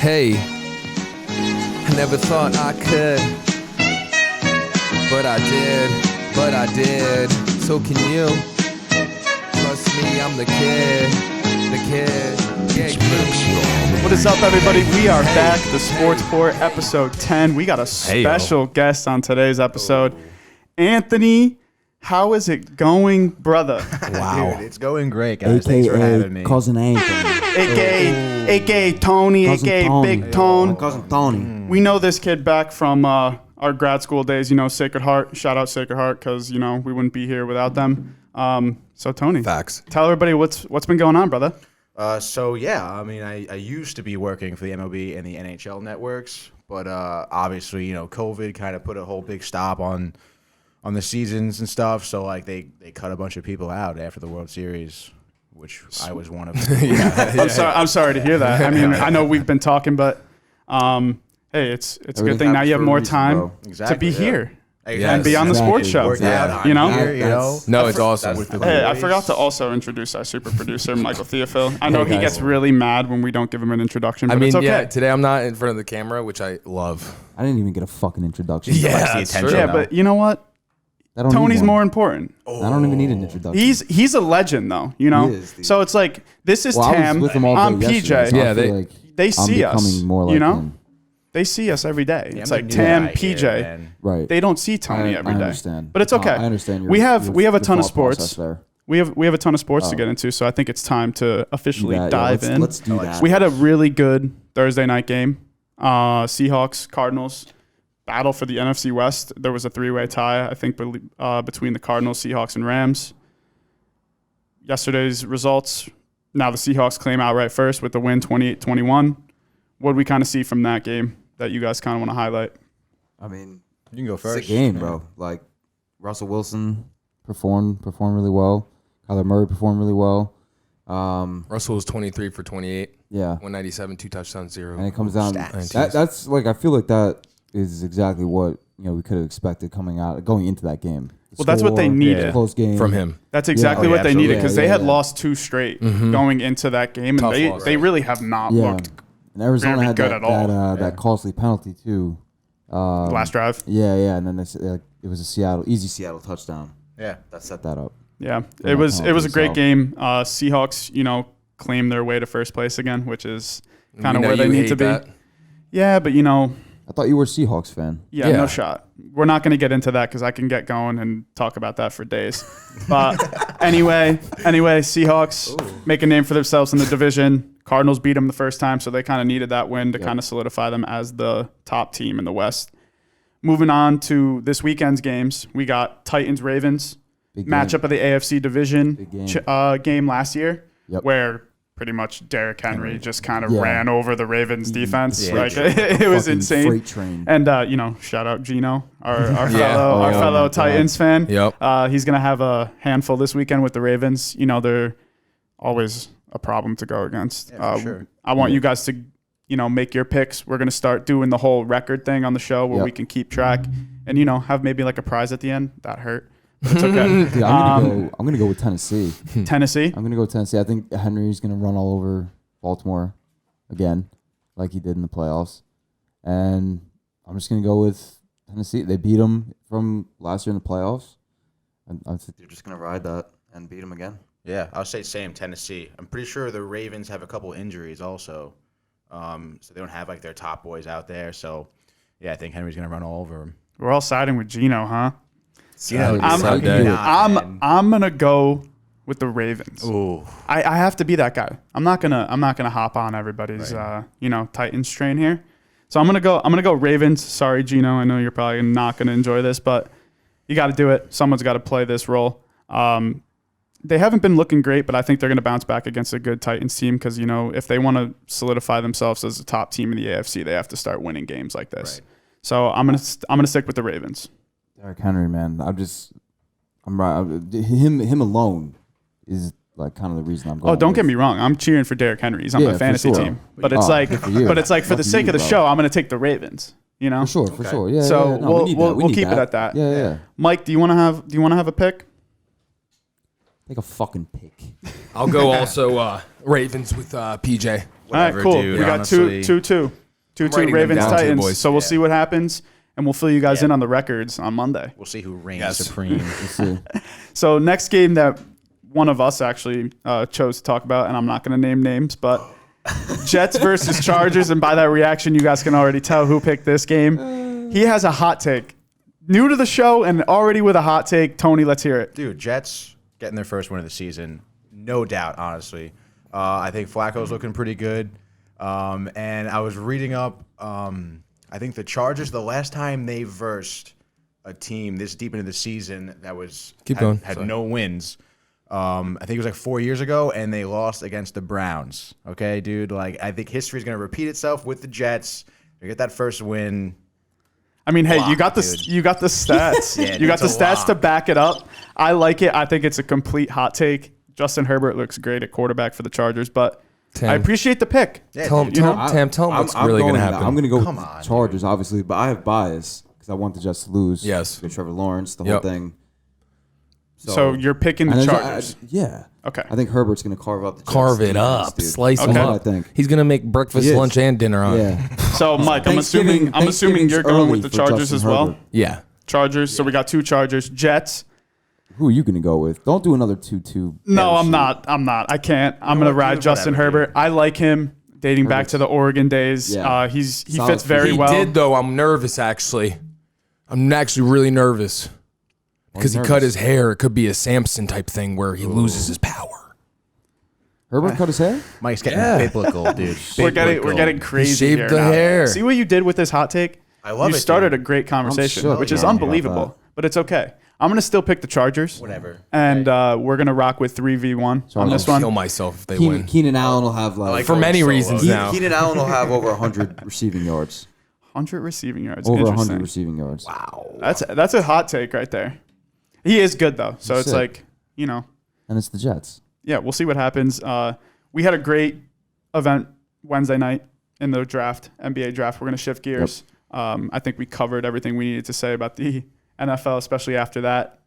Hey, I never thought I could, but I did. So can you? Trust me, I'm the kid. Yeah. What is up, everybody? We are back, the Sports Port episode 10. We got a special guest on today's episode. Anthony, how is it going, brother? Wow. Dude, it's going great, guys. Thanks for having me. Cousin Anthony. A.K.A. Tony, A.K.A. Big Tone. Cousin Tony. We know this kid back from our grad school days, Sacred Heart. Shout out Sacred Heart because, we wouldn't be here without them. So, Tony. Facts. Tell everybody what's been going on, brother. I used to be working for the MLB and the NHL networks, but obviously, COVID kind of put a whole big stop on the seasons and stuff. So like they cut a bunch of people out after the World Series, which I was one of them. I'm sorry to hear that. I mean, I know we've been talking, but hey, it's a good thing now you have more time to be here. And be on the sports show. No, it's awesome. Hey, I forgot to also introduce our super producer, Michael Theophil. I know he gets really mad when we don't give him an introduction, but it's okay. Yeah, today I'm not in front of the camera, which I love. I didn't even get a fucking introduction. Yeah, but you know what? Tony's more important. I don't even need an introduction. He's a legend, though, He is, dude. So it's like, this is Tam, I'm PJ. So yeah, they see us, more like him. They see us every day. It's like Tam, PJ. Right. They don't see Tony every day. I understand. But it's okay. I understand. We have a ton of sports. There. We have a ton of sports to get into, so I think it's time to officially dive in. Let's do that. We had a really good Thursday night game. Seahawks, Cardinals, battle for the NFC West. There was a three-way tie, I think, between the Cardinals, Seahawks, and Rams. Yesterday's results, now the Seahawks claim outright first with the win 28-21. What did we kind of see from that game that you guys kind of want to highlight? I mean, you can go first. It's a game, bro. Like, Russell Wilson performed really well. Kyler Murray performed really well. Russell was 23 for 28. Yeah. 197, 2 touchdowns, 0. And it comes down that's like, I feel like that is exactly what we could have expected going into that game. That's what they needed. Close game from him. That's exactly what they needed because they had lost 2 straight going into that game, and they really have not looked. And Arizona had that costly penalty too. Last drive. Yeah, and then it was a easy Seattle touchdown. Yeah, that set that up. Yeah, it was a great game. Seahawks, claim their way to first place again, which is kind of where they need to be. That. Yeah, but I thought you were a Seahawks fan. Yeah, no shot. We're not going to get into that because I can get going and talk about that for days. But anyway, Seahawks make a name for themselves in the division. Cardinals beat them the first time, so they kind of needed that win to kind of solidify them as the top team in the West. Moving on to this weekend's games, we got Titans-Ravens, matchup of the AFC division game last year, where pretty much Derrick Henry just kind of ran over the Ravens defense. It was insane. Freight train. And shout out Gino, our fellow Titans fan. Yep. He's gonna have a handful this weekend with the Ravens. They're always a problem to go against. For sure. I want you guys to make your picks. We're gonna start doing the whole record thing on the show where we can keep track and have maybe like a prize at the end. That hurt. But it's okay. Dude, I'm gonna go with Tennessee. Tennessee? I'm gonna go with Tennessee. I think Henry's gonna run all over Baltimore again, like he did in the playoffs. And I'm just gonna go with Tennessee. They beat them from last year in the playoffs. And I think they're just gonna ride that and beat them again. Yeah, I'll say same Tennessee. I'm pretty sure the Ravens have a couple injuries also, so they don't have like their top boys out there. So yeah, I think Henry's gonna run all over them. We're all siding with Gino, huh? I'm gonna go with the Ravens. Ooh. I have to be that guy. I'm not gonna hop on everybody's Titans train here. So I'm gonna go Ravens. Sorry, Gino. I know you're probably not gonna enjoy this, but you got to do it. Someone's got to play this role. They haven't been looking great, but I think they're going to bounce back against a good Titans team because, if they want to solidify themselves as a top team in the AFC, they have to start winning games like this. Right. So I'm gonna stick with the Ravens. Derrick Henry, man. I'm right. Him alone is like kind of the reason I'm going. Oh, don't get me wrong. I'm cheering for Derrick Henry. He's on my fantasy team. But it's for the sake of the show, I'm going to take the Ravens. For sure. Yeah. So we'll keep it at that. Yeah. Mike, do you want to have a pick? Take a fucking pick. I'll go also Ravens with PJ. All right, Whatever, cool. dude, We got honestly. 2-2. 2-2 writing them Ravens down too, Titans. boys. So we'll see what happens, and we'll fill you guys in on the records on Monday. We'll see who reigns Yes. supreme. Let's see. So next game that one of us actually chose to talk about, and I'm not going to name names, but Jets versus Chargers, and by that reaction, you guys can already tell who picked this game. He has a hot take. New to the show and already with a hot take. Tony, let's hear it. Dude, Jets getting their first win of the season, no doubt. Honestly, I think Flacco's looking pretty good. And I was reading up. I think the Chargers, the last time they versed a team this deep into the season that was had no wins. I think it was like 4 years ago, and they lost against the Browns. Okay, dude. Like, I think history is going to repeat itself with the Jets. They get that first win. I mean, hey, Block, you got the dude. you got the stats. Yeah, you got the it's a stats lock. to back it up. I like it. I think it's a complete hot take. Justin Herbert looks great at quarterback for the Chargers, but Tim. I appreciate the pick. Yeah, Tell him, dude. tell him what's really going to happen. I'm going to go Come with on, Chargers, obviously, but I have bias because I want the Jets to lose. Yes. With Trevor Lawrence, the Yep. whole thing. So you're picking and the there's- Chargers. yeah. Okay. I think Herbert's going to carve up the Jets Carve it defense, up, dude. slice Okay. him That's up. what I think. He's going to make breakfast, He is. lunch, and dinner on. Yeah. So Mike, I'm assuming Thanksgiving's you're going with early the for Chargers Justin as well. Herbert. Yeah. Chargers. So we got two Chargers. Jets. Who are you going to go with? Don't do another 2-2. No, I'm bullshit. not. I'm not. I can't. I'm know going to what, ride dude? Justin Whatever, Herbert. I like him dating back Herbert's- to the Oregon days. Yeah. He Solid fits very He well. did, though. I'm nervous, actually. I'm actually really nervous. Because he cut nervous? his hair. It could be a Samson type thing where he loses his power. Herbert cut his hair? Mike's getting biblical, dude. We're Biblical. getting crazy shaved here the now. hair. See what you did with this hot take? I love you it, started dude. a great conversation, shook, which is man, about unbelievable, that. but it's okay. I'm going to still pick the Chargers. Whatever. And we're going to rock with 3v1 on Chargers. this I'll kill one. myself if they Keenan, win. Keenan Allen will have like, like For going many solo. reasons now. Keenan Allen will have over 100 receiving yards. 100 receiving yards. Over Interesting. 100 receiving yards. Wow. That's a hot take right there. He is good, though. So it's Sick. like, And it's the Jets. yeah, we'll see what happens. We had a great event Wednesday night in the draft, NBA draft. We're going to shift gears. I think we covered everything we needed to say about the NFL, especially after that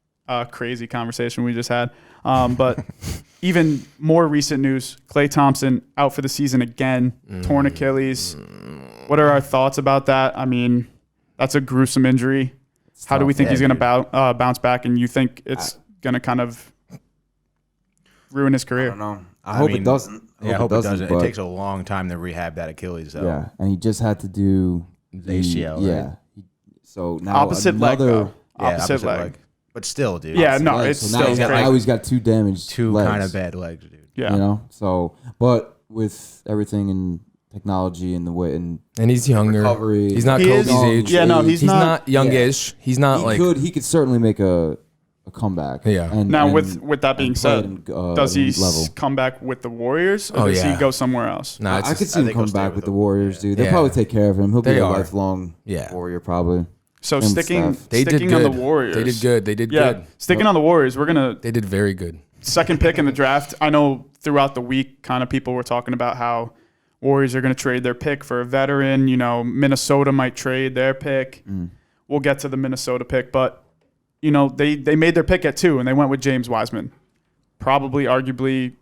crazy conversation we just had. But even more recent news, Klay Thompson out for the season again, torn Achilles. What are our thoughts about that? I mean, that's a gruesome injury. How do we think Yeah, he's going to dude. bounce back? And you think it's going to kind of ruin his career? I don't know. I hope mean, it doesn't. Yeah, I hope it doesn't. It but- takes a long time to rehab that Achilles, though. Yeah, and he just had to do The ACL, Yeah. right? So now Opposite leg, though. Yeah, Opposite leg. But still, dude. Yeah, no, Legs. it's So now still he's got, crazy. now he's got two damaged Two legs, kind of bad legs, dude. Yeah. You know, so but with everything in technology and the way and And he's younger. recovery, He's not He Kobe's is- age. Yeah, no, he's not- youngish. He's not like. he could certainly make a comeback. Yeah. And, Now, and- with that being and play said, at an, does he elite level? come back with the Warriors, or Oh, does he yeah. go somewhere else? Nah, it's I could just- see him think come he'll stay back with with the them. Warriors, dude. They'll Yeah. probably take care of him. He'll be They a are. lifelong Yeah. Warrior, probably. So And sticking stuff. They did sticking good. on the Warriors, They did good. They did Yeah, good. sticking on the Warriors, we're gonna They did very good. second pick in the draft. I know throughout the week, kind of people were talking about how Warriors are going to trade their pick for a veteran. You know, Minnesota might trade their pick. We'll get to the Minnesota pick, but you know, they made their pick at 2 and they went with James Wiseman, probably arguably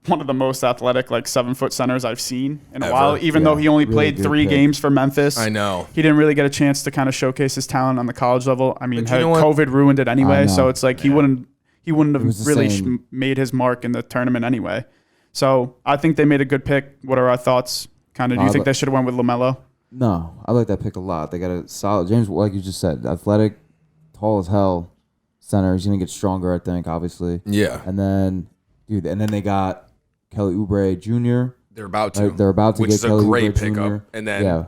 one of the most athletic, like 7-foot centers I've seen in a Ever. while. Even Yeah, though he only really played good 3 pick. games for Memphis, I know. he didn't really get a chance to kind of showcase his talent on the college level. I mean, But you know what? COVID ruined it anyway, I so know. it's like he wouldn't have was the really same. made his mark in the tournament anyway. So I think they made a good pick. What are our thoughts? Kind of, do you think but- they should have went with LaMelo? No, I like that pick a lot. They got a solid James, like you just said, athletic, tall as hell center. He's gonna get stronger, I think, obviously. Yeah. And then, dude, they got Kelly Oubre Jr. They're about to. They're about to which get is a Kelly great Oubre pickup. Jr. And then, Yeah.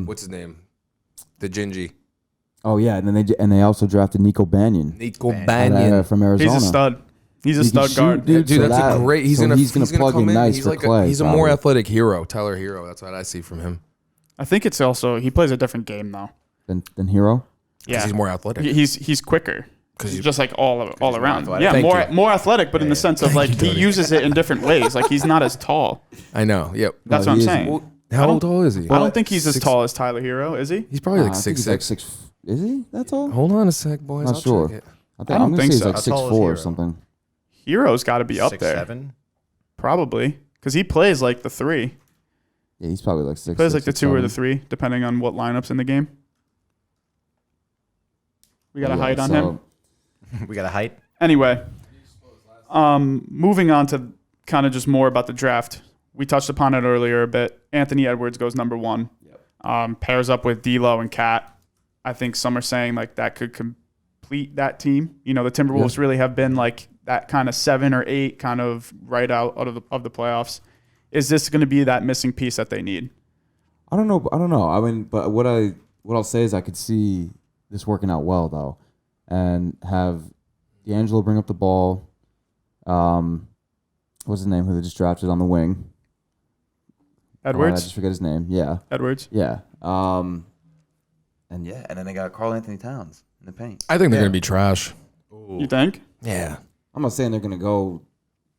what's his name? The Gingy. Oh yeah, and then they also drafted Nico Banyan Nico from Banyan. Arizona. He's a stud. He's a He can stud shoot, guard. dude. Dude, so that's that- a great. He's so gonna. he's gonna plug come in in. nice He's for like Clay. he's a probably. more athletic hero. Tyler Hero. That's what I see from him. I think it's also he plays a different game though. than Hero. Yeah, He's more athletic. He's quicker. 'Cause He's he's- just like all around. athletic. Yeah, Thank you. more athletic, but in the sense of like he uses it in different ways. Like he's not as tall. I know. Yep. That's No, what I'm he saying. isn't. How tall is he? I don't think he's as tall as Tyler Hero, is he? He's probably like I think 6'6". he's like 6. Is he that tall? Hold on a sec, boys. Not I'll sure. check it. I don't I'm gonna think say so. he's like How tall is 6'4" or Hero? something. Hero's got to be up 6', there. 7. Probably. Because he plays like the 3. Yeah, he's probably like 6. He plays like 6, the 2 or the 7. 3, depending on what lineups in the game. We got a Yeah, height on so- him. We got a height. Anyway, moving on to kind of just more about the draft. We touched upon it earlier a bit. Anthony Edwards goes number 1. Pairs up with D'Lo and Cat. I think some are saying like that could complete that team. You know, the Timberwolves really have been like that kind of 7 or 8 kind of right out of the playoffs. Is this going to be that missing piece that they need? I don't know. I mean, but what I'll say is I could see this working out well though, and have D'Angelo bring up the ball. What's his name? Who they just drafted on the wing? I Edwards? just forget his name. Yeah, Edwards? yeah. And then they got Karl Anthony Towns in the paint. I think they're gonna be trash. You think? Yeah. I'm not saying they're gonna go.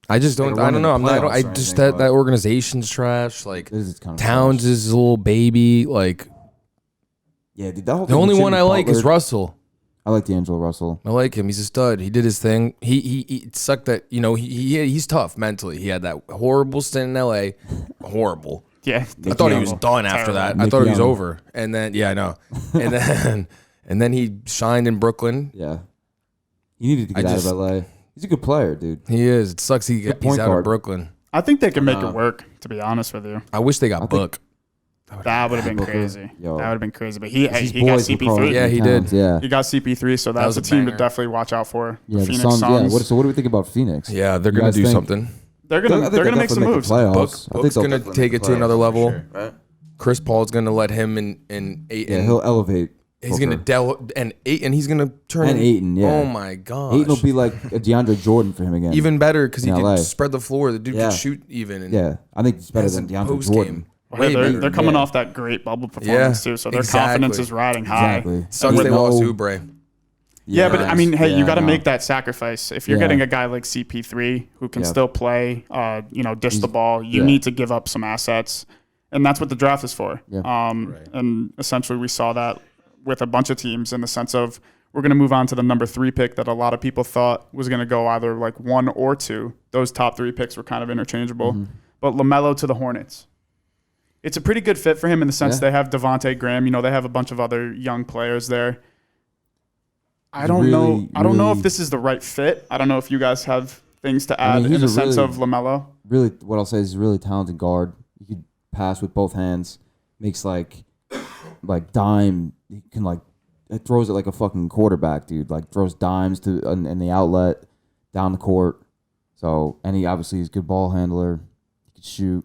I just don't. They're I don't know. running the I playoffs or just anything, that but- organization's trash. Like This is kind of Towns trash. is a little baby. Like Yeah, dude, that whole the thing with only one Jimmy I like is Butler- Russell. I like D'Angelo Russell. I like him. He's a stud. He did his thing. He it sucked that he's tough mentally. He had that horrible stint in L.A. Horrible. Yeah. I thought he was done after that. I Nick thought he was Young. over. And then I know. And then he shined in Brooklyn. Yeah, he needed to get out just- of LA. He's a good player, dude. He is. It sucks. He's point out of guard. Brooklyn. I think they can make it work, to be honest with you. I wish they got think- Book. That would have been Booker, crazy. yo. That would have been crazy. But he His he got boys were Karl CP3. Yeah, Anthony he did. Towns, Yeah, He got CP3, so that's was a a team to banger. definitely watch out for. yeah. The Phoenix Suns. Suns. Yeah. So what do we think about Phoenix? Yeah, they're You gonna guys do think- something. They're I gonna think they're gonna they'll make some definitely moves. the playoffs. Book, I think Book's they'll gonna definitely take make it the to another playoffs, level. for sure, right? Chris Paul's gonna let him and Ayton. Yeah, he'll elevate. He's gonna Ayton. He's gonna turn And Ayton, yeah. Oh my gosh. Ayton will be like a DeAndre Jordan for him again. even better because he in can LA. spread the floor. The dude Yeah. can shoot even. And Yeah, I think he's better than has a DeAndre post Jordan. game. Well, Way they're better. coming Yeah. off that great bubble performance Yeah, too, so their exactly. confidence is riding high. Exactly. Sucks And they with lost no- Oubre. Yeah, but I mean, hey, you Yeah, got to no. make that sacrifice. If you're Yeah. getting a guy like CP3 who can Yeah. still play, dish the ball, you yeah. need to give up some assets, and that's what the draft is for. Yeah. And essentially, we saw that with a bunch of teams in the sense of we're going to move on to the number 3 pick that a lot of people thought was going to go either like 1 or 2. Those top 3 picks were kind of interchangeable, but LaMelo to the Hornets. It's a pretty good fit for him in the sense Yeah. they have Devontae Graham. They have a bunch of other young players there. I He's don't know. really, I don't know if really- this is the right fit. I don't know if you guys have things to add mean, in he's the a sense really- of LaMelo. Really, what I'll say is he's a really talented guard. He could pass with both hands. Makes like dime. He can it throws it like a fucking quarterback, dude. Like throws dimes to in the outlet, down the court. So and he obviously is a good ball handler. He could shoot.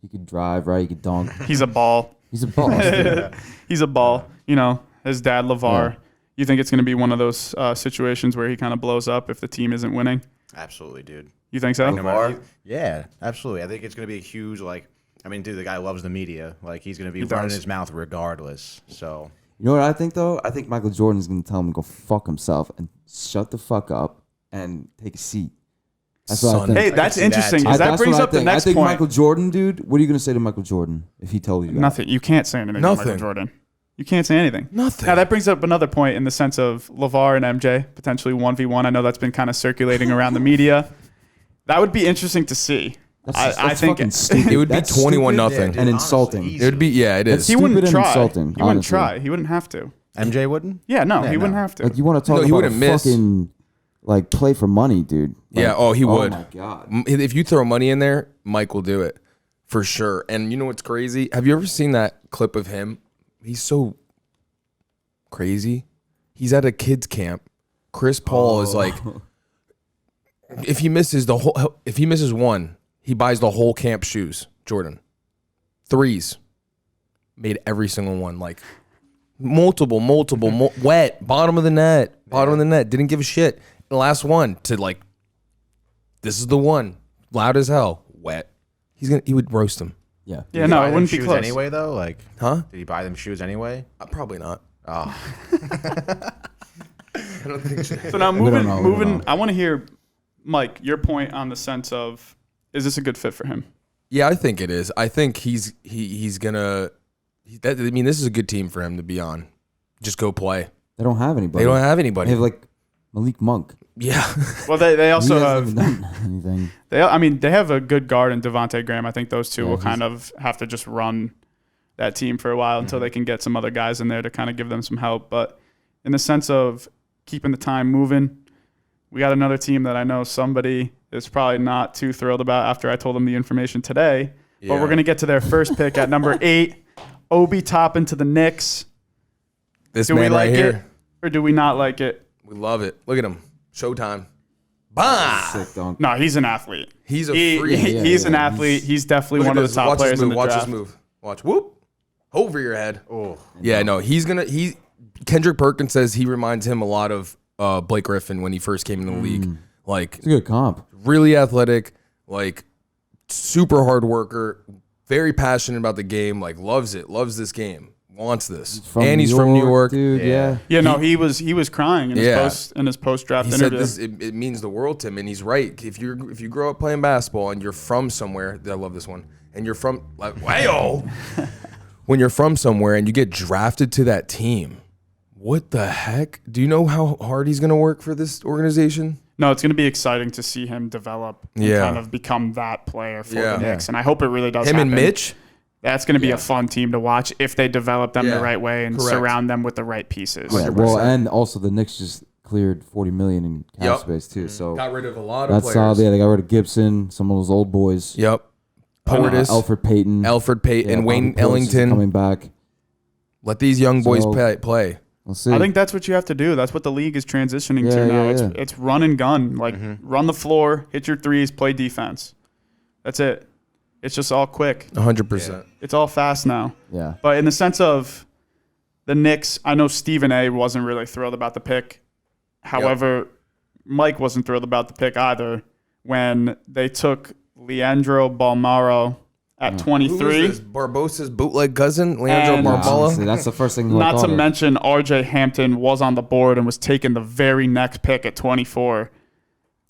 He could drive, right? He could dunk. He's a ball. He's a boss. dude. He's a ball. His dad LeVar. Yeah. You think it's going to be one of those situations where he kind of blows up if the team isn't winning? Absolutely, dude. You think so? No matter- yeah, absolutely. I think it's going to be a huge, dude, the guy loves the media. Like, he's going to be He running does. his mouth regardless. So, You know what I think though? I think Michael Jordan's gonna tell him to go fuck himself and shut the fuck up and take a seat. That's what I Son. think. Hey, that's see that, interesting. too. 'Cause that That's brings what I up the think. next I think point. Michael Jordan, dude. What are you gonna say to Michael Jordan if he told you that? Nothing. You can't say anything to Michael Nothing. Jordan. You can't say anything. Nothing. Now that brings up another point in the sense of LeVar and MJ potentially 1v1. I know that's been kind of circulating around the media. That would be interesting to see. That's I think fucking stupid. It would be That's 21-0. stupid dude, and honestly, insulting. easy. It would be. Yeah, it is. he wouldn't stupid and try. insulting, He wouldn't honestly. try. He wouldn't have to. MJ wouldn't? Yeah, no, Yeah, he no. wouldn't have to. Like you want to talk No, he about a wouldn't miss. fucking play for money, dude. Like, Yeah, oh, he would. Oh my god. If you throw money in there, Mike will do it for sure. And you know what's crazy? Have you ever seen that clip of him? He's so crazy. He's at a kids camp. Chris Paul is like, if he misses one, he buys the whole camp shoes. Jordan, threes, made every single one. Like multiple, wet, bottom of the net. Didn't give a shit. The last one to like, this is the one, loud as hell, wet. He would roast him. Yeah. Yeah, Did he no, buy it them wouldn't be shoes close. anyway, though? Like, Huh? did he buy them shoes anyway? Probably not. Oh, I don't think so. So now We don't moving. know. I want to hear, Mike, your point on the sense of, is this a good fit for him? Yeah, I think it is. I think he's gonna. I mean, this is a good team for him to be on. Just go play. They don't have anybody. They don't have anybody. They have like Malik Monk. Yeah. Well, they also He hasn't have even done anything. they have a good guard in Devontae Graham. I think those two will kind of have to just run that team for a while until they can get some other guys in there to kind of give them some help. But in the sense of keeping the time moving, we got another team that I know somebody is probably not too thrilled about after I told them the information today. But Yeah. we're going to get to their first pick at number 8, Obi Toppin to the Knicks. This Do we man like right it here. or do we not like it? We love it. Look at him. Showtime. Bah! Sick dunk. No, he's an athlete. He's a freak. He's an athlete. He's definitely Look one at of this. the top Watch players this move. in the Watch draft. this move. Watch. Whoop. Over your head. Oh, Yeah, no, Kendrick Perkins says he reminds him a lot of Blake Griffin when he first came in the league. Like, It's a good comp. really athletic, like, super hard worker, very passionate about the game, like, loves this game, wants this. And he's from New York. dude. Yeah. Yeah, no, he was crying in his post draft He said interview. this. It means the world to him, and he's right. If you grow up playing basketball and you're from somewhere, I love this one, and you're from like wow, when you're from somewhere and you get drafted to that team, what the heck? Do you know how hard he's gonna work for this organization? No, it's going to be exciting to see him develop and Yeah. kind of become that player for Yeah. the Knicks, and I hope it really does. Him and happen. Mitch. That's going to be a fun team to watch if they develop them Yeah. the right way and Correct. surround them with the right pieces. Yeah, well, and also the Knicks just cleared $40 million in cap Yep. space too. So Got rid of a lot of that's players. solid. Yeah, they got rid of Gibson, some of those old boys. Yep. Portis, Alfred Payton, Alfred Payton, yeah, and Wayne Bobby Portis is Ellington. coming back. Let these young boys So- play. We'll see. I think that's what you have to do. That's what the league is transitioning to Yeah, now. yeah, yeah. It's run and gun. Like run the floor, hit your threes, play defense. That's it. It's just all quick. 100%. It's all fast now. yeah. But in the sense of the Knicks, I know Stephen A. wasn't really thrilled about the pick. However, Mike wasn't thrilled about the pick either when they took Leandro Balmaro at 23. Who is this? Barbosa's bootleg cousin, Leandro And- Honestly, Barbala. that's the first thing. I Not to thought of. mention RJ Hampton was on the board and was taken the very next pick at 24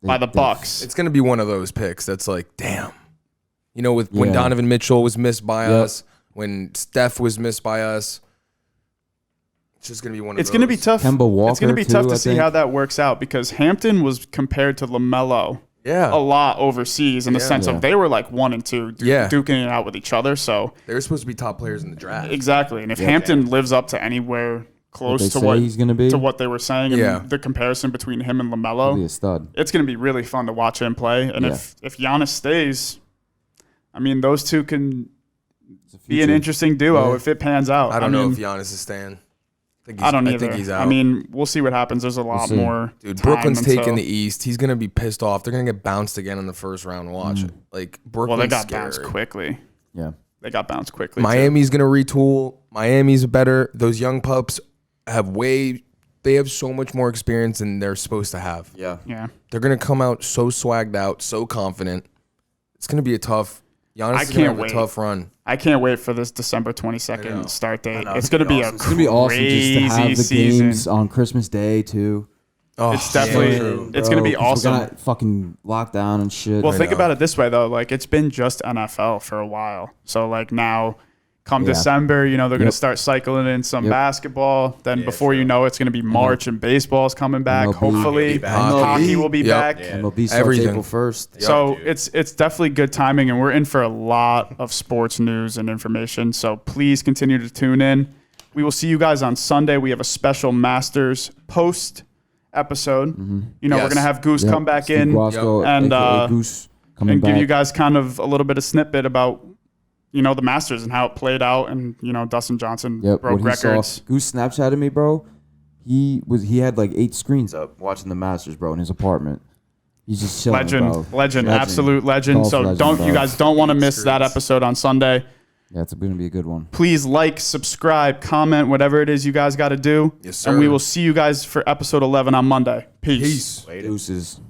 by the Bucks. It's going to be one of those picks that's like, damn. You know, when Yeah. Donovan Mitchell was missed by Yep. us, when Steph was missed by us, it's just going to be one of those. It's going to be tough. Kemba Walker, it's going to be tough too, to I see think. how that works out because Hampton was compared to LaMelo Yeah. a lot overseas in the sense Yeah. of they were like 1 and 2 Yeah. duking it out with each other. So They're supposed to be top players in the draft. exactly, and if Hampton lives up to anywhere close they to say he's gonna be, to what they were saying and Yeah. the comparison between him and he'll be LaMelo, a stud. it's going to be really fun to watch him play. And Yeah. if Giannis stays, I mean, those two can It's a be an future. interesting duo Yeah. if it pans out. I don't know mean, if Giannis is staying. I don't either. I think he's out. I mean, we'll see what happens. There's a lot see. more. Dude, time Brooklyn's until- taking the East. He's going to be pissed off. They're going to get bounced again in the first round. Watch it. Like, Brooklyn's Well, they got scary. bounced quickly. Yeah. They got bounced quickly. too. Miami's going to retool. Miami's better. Those young pups they have so much more experience than they're supposed to have. Yeah. Yeah. They're going to come out so swagged out, so confident. It's going to be a tough. Giannis I is going to can't have wait. a tough run. I can't wait for this December I 22nd know. start date. know. It's going to be a It's It's gonna be awesome just to have crazy the season. games on Christmas Day too. Oh, It's definitely true. it's going to be Bro, 'cause we're awesome. gonna fucking lock down and shit. Well, I think know. about it this way though. Like it's been just NFL for a while. So like now, come Yeah. December, they're going to Yep. start cycling in some Yep. basketball. Then Yeah, before you true. know, it's going to be March and baseball's coming back. MLB. Hopefully, Be back. hockey will be Yep. back. Yeah. MLB starts Everything. April 1st. So dude. it's definitely good timing, and we're in for a lot of sports news and information. So please continue to tune in. We will see you guys on Sunday. We have a special Masters post episode. We're Yes. gonna have Goose Yep. come back Steve in Guasco, and, aka Goose coming and give back. you guys kind of a little bit of snippet about the Masters and how it played out, and Dustin Johnson broke what he records. saw. Goose Snapchatted me, bro. He had like 8 screens up watching the Masters, bro, in his apartment. He's just chilling, Legend, bro. legend, absolute legend. Golf So legend, bro. you guys don't want to miss that episode on Sunday. Yeah, it's gonna be a good one. Please like, subscribe, comment, whatever it is you guys got to do. Yes, And sir. we will see you guys for episode 11 on Monday. Peace. Peace. Later. Deuces.